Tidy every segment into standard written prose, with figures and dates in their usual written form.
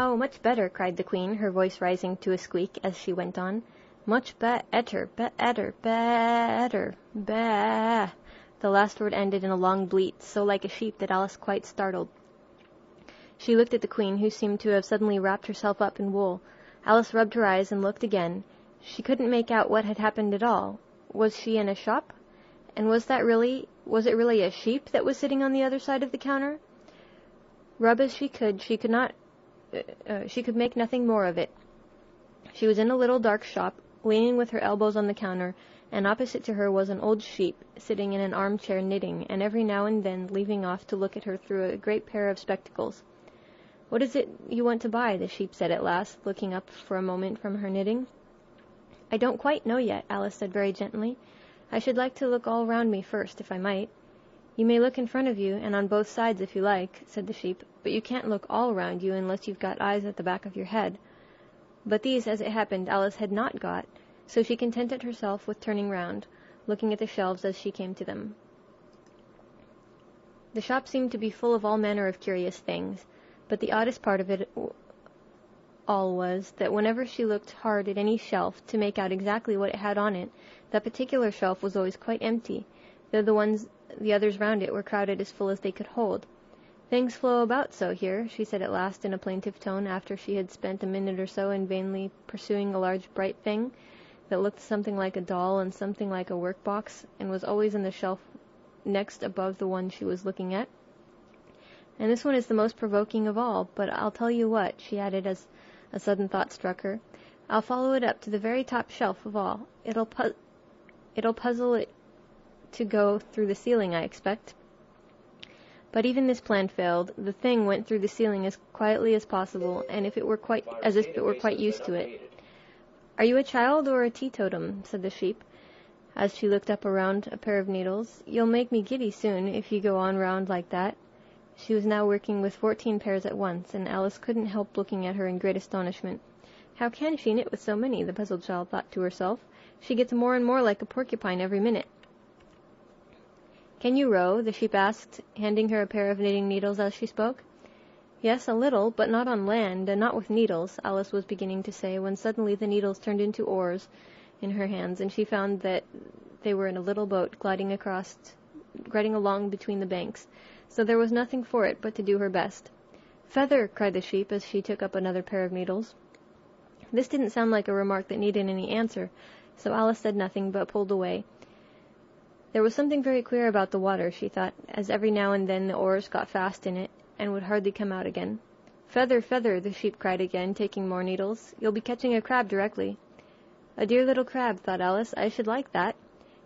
"Oh, much better," cried the Queen, her voice rising to a squeak as she went on. "Much better, better, better, ba." The last word ended in a long bleat, so like a sheep that Alice quite startled. She looked at the Queen, who seemed to have suddenly wrapped herself up in wool. Alice rubbed her eyes and looked again. She couldn't make out what had happened at all. Was she in a shop? And was it really a sheep that was sitting on the other side of the counter? Rub as she could make nothing more of it. She was in a little dark shop, leaning with her elbows on the counter, and opposite to her was an old sheep, sitting in an armchair knitting, and every now and then leaving off to look at her through a great pair of spectacles. "What is it you want to buy?" the sheep said at last, looking up for a moment from her knitting. "I don't quite know yet," Alice said very gently. "I should like to look all round me first, if I might." "You may look in front of you, and on both sides if you like," said the sheep, "but you can't look all round you unless you've got eyes at the back of your head." But these, as it happened, Alice had not got, so she contented herself with turning round, looking at the shelves as she came to them. The shop seemed to be full of all manner of curious things, but the oddest part of it all was that whenever she looked hard at any shelf to make out exactly what it had on it, that particular shelf was always quite empty, though the others round it were crowded as full as they could hold. "Things flow about so here," she said at last in a plaintive tone, after she had spent a minute or so in vainly pursuing a large bright thing that looked something like a doll and something like a work-box, and was always on the shelf next above the one she was looking at. "And this one is the most provoking of all, but I'll tell you what," she added as a sudden thought struck her, "I'll follow it up to the very top shelf of all. It'll puzzle it to go through the ceiling, I expect." But even this plan failed. The thing went through the ceiling as quietly as possible, and as if it were quite used to it. "Are you a child or a teetotum?" said the sheep, as she looked up around a pair of needles. "You'll make me giddy soon, if you go on round like that." She was now working with 14 pairs at once, and Alice couldn't help looking at her in great astonishment. "How can she knit with so many?" the puzzled child thought to herself. "She gets more and more like a porcupine every minute." "Can you row?" the sheep asked, handing her a pair of knitting needles as she spoke. "Yes, a little, but not on land, and not with needles," Alice was beginning to say, when suddenly the needles turned into oars in her hands, and she found that they were in a little boat gliding along between the banks, so there was nothing for it but to do her best. "Feather!" cried the sheep as she took up another pair of needles. This didn't sound like a remark that needed any answer, so Alice said nothing but pulled away. There was something very queer about the water, she thought, as every now and then the oars got fast in it, and would hardly come out again. "Feather, feather!" the sheep cried again, taking more needles. "You'll be catching a crab directly." "A dear little crab," thought Alice. "I should like that."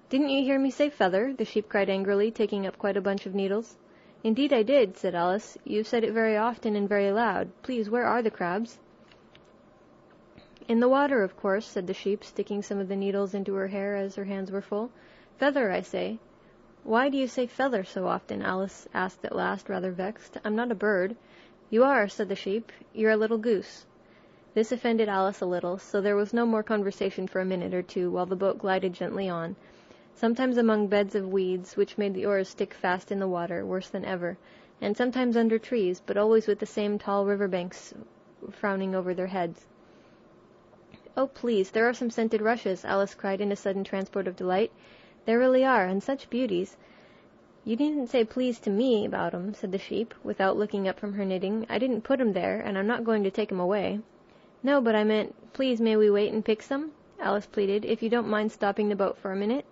"Didn't you hear me say feather?" the sheep cried angrily, taking up quite a bunch of needles. "Indeed I did," said Alice. "You've said it very often and very loud. Please, where are the crabs?" "In the water, of course," said the sheep, sticking some of the needles into her hair as her hands were full. "Feather, I say." "Why do you say feather so often?" Alice asked at last, rather vexed. "I'm not a bird." "You are," said the sheep. "You're a little goose." This offended Alice a little, so there was no more conversation for a minute or two, while the boat glided gently on, sometimes among beds of weeds, which made the oars stick fast in the water, worse than ever, and sometimes under trees, but always with the same tall river banks frowning over their heads. "Oh, please, there are some scented rushes!" Alice cried in a sudden transport of delight. "There really are, and such beauties!" "You needn't say please to me about 'em," said the sheep, without looking up from her knitting. "I didn't put 'em there, and I'm not going to take 'em away." "No, but I meant, please may we wait and pick some?" Alice pleaded, "if you don't mind stopping the boat for a minute."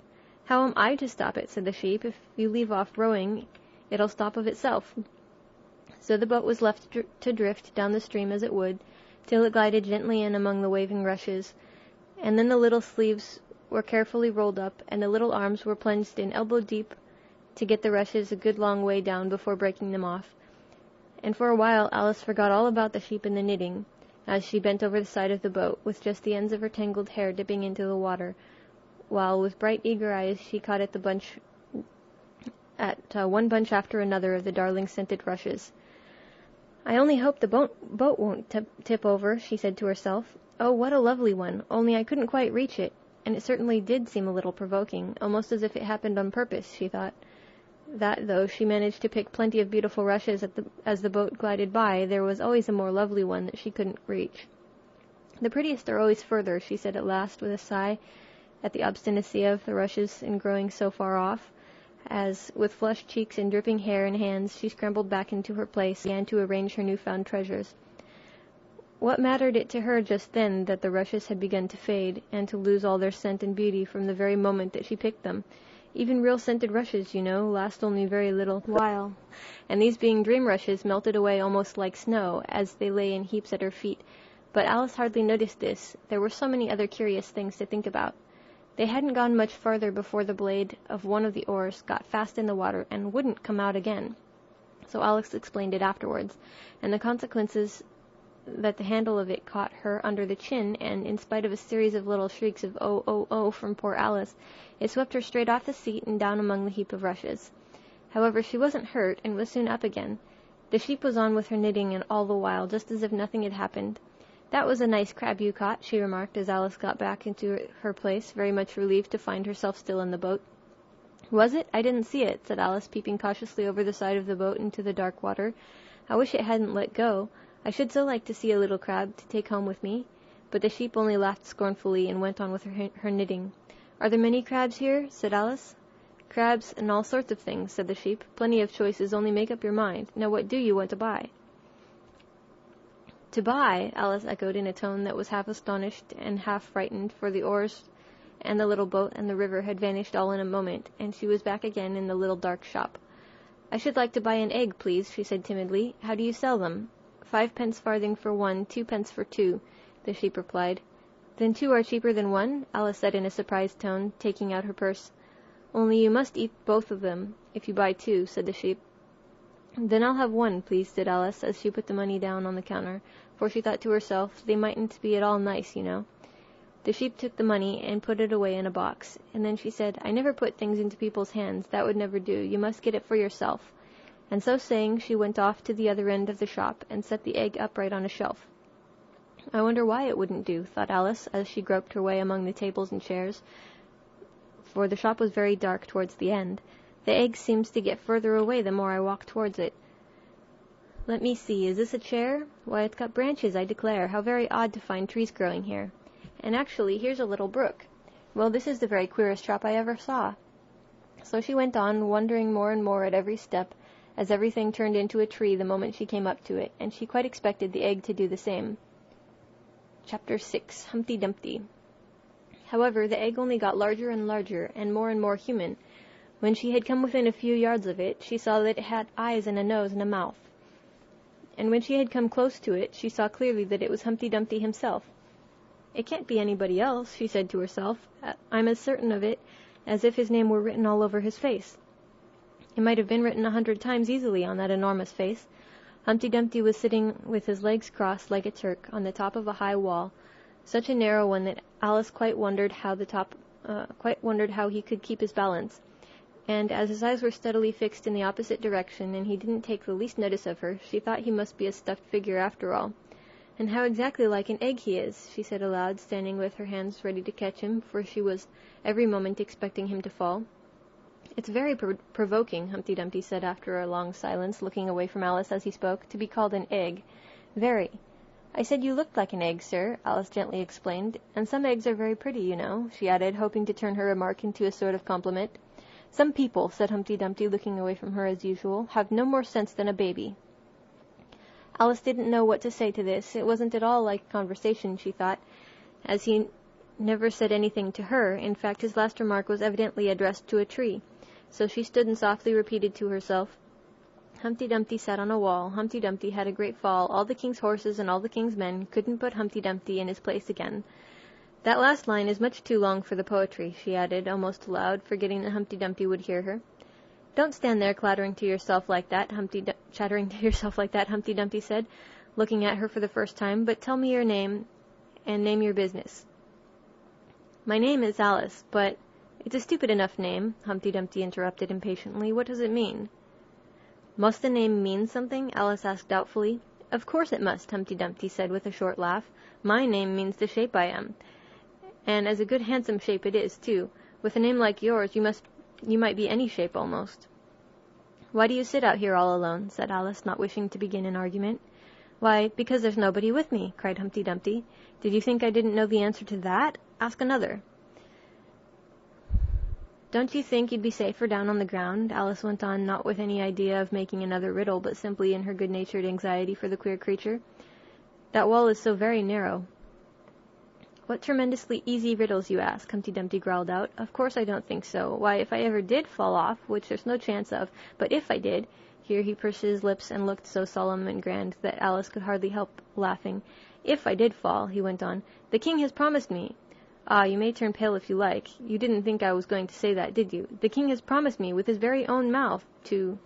"How am I to stop it?" said the sheep. "If you leave off rowing, it'll stop of itself." So the boat was left to drift down the stream as it would, till it glided gently in among the waving rushes, and then the little sleeves were carefully rolled up, and the little arms were plunged in elbow-deep to get the rushes a good long way down before breaking them off. And for a while Alice forgot all about the sheep and the knitting, as she bent over the side of the boat, with just the ends of her tangled hair dipping into the water, while with bright eager eyes she caught at one bunch after another of the darling scented rushes. "I only hope the boat won't tip over," she said to herself. "Oh, what a lovely one, only I couldn't quite reach it, and it certainly did seem a little provoking, almost as if it happened on purpose," she thought. that, though she managed to pick plenty of beautiful rushes as the boat glided by, there was always a more lovely one that she couldn't reach. "The prettiest are always further," she said at last, with a sigh at the obstinacy of the rushes in growing so far off, as, with flushed cheeks and dripping hair and hands, she scrambled back into her place and began to arrange her new-found treasures. What mattered it to her just then that the rushes had begun to fade, and to lose all their scent and beauty from the very moment that she picked them? Even real scented rushes, you know, last only very little while, and these being dream rushes melted away almost like snow as they lay in heaps at her feet. But Alice hardly noticed this. There were so many other curious things to think about. They hadn't gone much farther before the blade of one of the oars got fast in the water and wouldn't come out again. So Alex explained it afterwards, and the consequences that the handle of it caught her under the chin, and in spite of a series of little shrieks of "Oh, oh, oh" from poor Alice, it swept her straight off the seat and down among the heap of rushes. However, she wasn't hurt, and was soon up again. The sheep was on with her knitting and all the while, just as if nothing had happened. "That was a nice crab you caught," she remarked as Alice got back into her place, very much relieved to find herself still in the boat. "Was it? I didn't see it," said Alice, peeping cautiously over the side of the boat into the dark water. "I wish it hadn't let go. I should so like to see a little crab to take home with me." But the sheep only laughed scornfully and went on with her knitting. "Are there many crabs here?" said Alice. "Crabs and all sorts of things," said the sheep. "Plenty of choices, only make up your mind. Now what do you want to buy?" "To buy?" Alice echoed in a tone that was half astonished and half frightened, for the oars and the little boat and the river had vanished all in a moment, and she was back again in the little dark shop. "I should like to buy an egg, please," she said timidly. "How do you sell them?" "5 farthing for one, 2 for 2, the sheep replied. "Then 2 are cheaper than 1? Alice said in a surprised tone, taking out her purse. "Only you must eat both of them, if you buy 2, said the sheep. "Then I'll have 1, please," said Alice, as she put the money down on the counter, for she thought to herself, they mightn't be at all nice, you know. The sheep took the money and put it away in a box, and then she said, "I never put things into people's hands. That would never do. You must get it for yourself." And so saying, she went off to the other end of the shop and set the egg upright on a shelf. "I wonder why it wouldn't do," thought Alice, as she groped her way among the tables and chairs, for the shop was very dark towards the end. "The egg seems to get further away the more I walk towards it. Let me see, is this a chair? Why, it's got branches, I declare. How very odd to find trees growing here. And actually, here's a little brook. Well, this is the very queerest shop I ever saw." So she went on, wondering more and more at every step, as everything turned into a tree the moment she came up to it, and she quite expected the egg to do the same. Chapter 6. Humpty Dumpty. However, the egg only got larger and larger, and more human. When she had come within a few yards of it, she saw that it had eyes and a nose and a mouth. And when she had come close to it, she saw clearly that it was Humpty Dumpty himself. "It can't be anybody else," she said to herself. "I'm as certain of it as if his name were written all over his face." It might have been written 100 times easily on that enormous face. Humpty Dumpty was sitting with his legs crossed like a Turk on the top of a high wall, such a narrow one that Alice quite wondered how he could keep his balance. And as his eyes were steadily fixed in the opposite direction, and he didn't take the least notice of her, she thought he must be a stuffed figure after all. "And how exactly like an egg he is," she said aloud, standing with her hands ready to catch him, for she was every moment expecting him to fall. "It's very provoking," Humpty Dumpty said after a long silence, looking away from Alice as he spoke, "to be called an egg. Very." "I said you looked like an egg, sir," Alice gently explained. "And some eggs are very pretty, you know," she added, hoping to turn her remark into a sort of compliment. "Some people," said Humpty Dumpty, looking away from her as usual, "have no more sense than a baby." Alice didn't know what to say to this. It wasn't at all like conversation, she thought, as he never said anything to her. In fact, his last remark was evidently addressed to a tree. So she stood and softly repeated to herself, "Humpty Dumpty sat on a wall. Humpty Dumpty had a great fall. All the king's horses and all the king's men couldn't put Humpty Dumpty in his place again." That last line is much too long for the poetry, she added, almost aloud, forgetting that Humpty Dumpty would hear her. "Don't stand there chattering to yourself like that," Humpty Dumpty said, looking at her for the first time, "but tell me your name, and name your business." "My name is Alice, but—" "It's a stupid enough name," Humpty Dumpty interrupted impatiently. "What does it mean?" "Must a name mean something?" Alice asked doubtfully. "Of course it must," Humpty Dumpty said with a short laugh. "My name means the shape I am. And as a good handsome shape it is, too. With a name like yours, you might be any shape almost." "Why do you sit out here all alone?" said Alice, not wishing to begin an argument. "Why, because there's nobody with me," cried Humpty Dumpty. "Did you think I didn't know the answer to that? Ask another." "Don't you think you'd be safer down on the ground?" Alice went on, not with any idea of making another riddle, but simply in her good-natured anxiety for the queer creature. "That wall is so very narrow." "What tremendously easy riddles you ask," Humpty Dumpty growled out. "Of course I don't think so. Why, if I ever did fall off, which there's no chance of, but if I did—" Here he pursed his lips and looked so solemn and grand that Alice could hardly help laughing. "If I did fall," he went on, "the king has promised me—" "Ah, you may turn pale if you like. You didn't think I was going to say that, did you? The king has promised me with his very own mouth to—